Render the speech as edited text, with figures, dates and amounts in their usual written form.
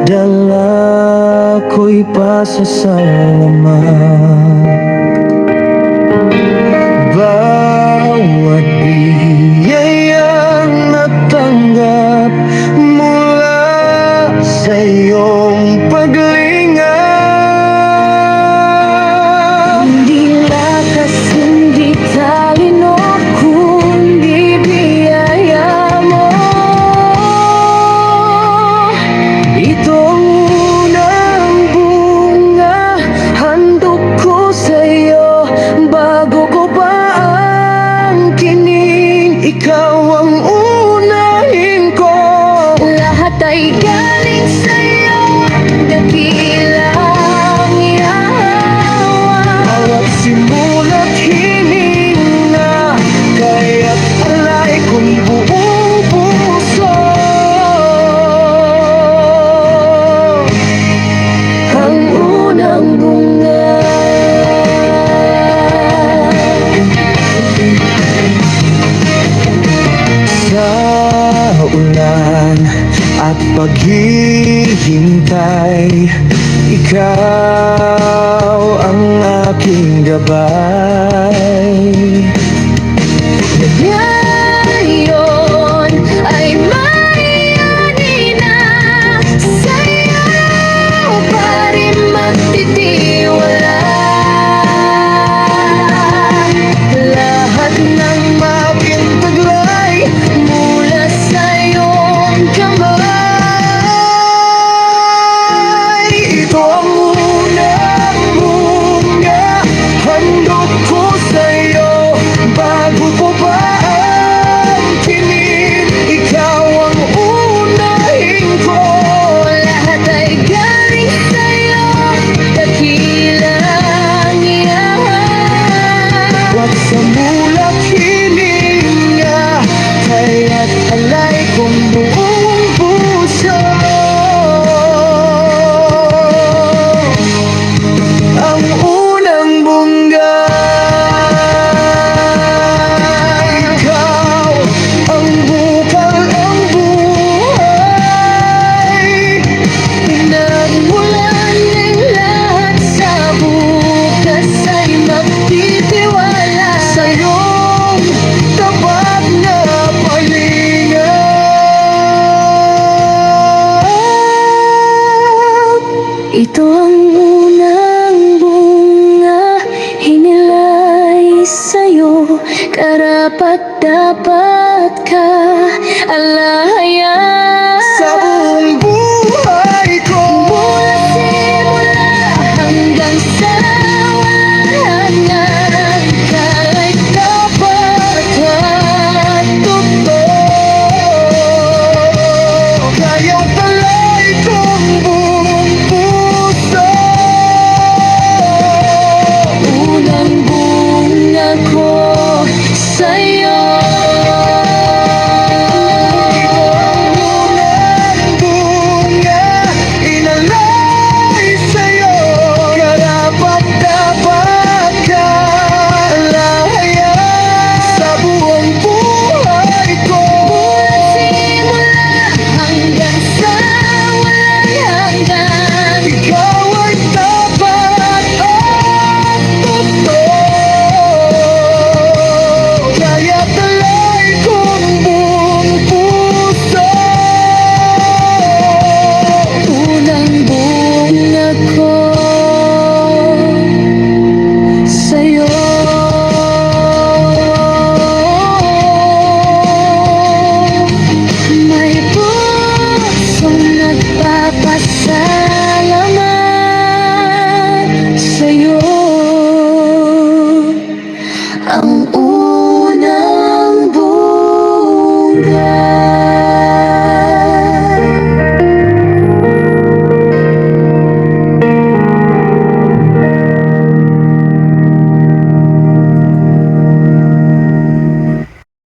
dala ko'y pasasalamat. Bawat biyayang natanggap mula sa iyong paglinga. Hindi lakas, hindi talino, kundi biyaya mo. Ito ang unang bunga, handog ko sa'yo bago ko pa ang kining. Ikaw ang unahin ko. Lahat ay galing sa'yo, dakilang yawa. Bawat simula't hininga, kaya't alay kong buong puso. Ang unang bunga. Sa ulan at paghihintay, ikaw ang aking gabay. Ngayon ay mayroon na sa'yo pa rin magtitiwala. Lahat ng Makintaglay mula sa iyong kamay. ito ang unang bunga, handog ko sa'yo bago ko pa ang kinig. Ikaw ang unahin ko. Lahat ay galing sa'yo, dakilang yawa. Wag sa mulak hininga, kaya't alay kong buong puso. Ang unang bungga, ikaw ang bukal ng buhay. Pinagmulan ng lahat sa bukas ay magtitiwala Sa iyong tapat na palinga. Ito ang unang bunga, hinilay sa'yo, karapat-dapat ka alayan. Sa buong buhay ko, Mula simula hanggang sa walang hanggan, kahit dapat at totoo. kaya't alay kong buong puso. Unang bunga ko sa'yo. Unang bunga, inalay sa'yo, karapat-dapat ka alayan. Sa buong buhay ko, Mula simula hanggang sa walang hanggan, ikaw ay tapat at totoo. Kaya't alay kong buong puso. unang bunga ko sa'yo. May pusong nagpapasalamat sa'yo. Ang unang bunga.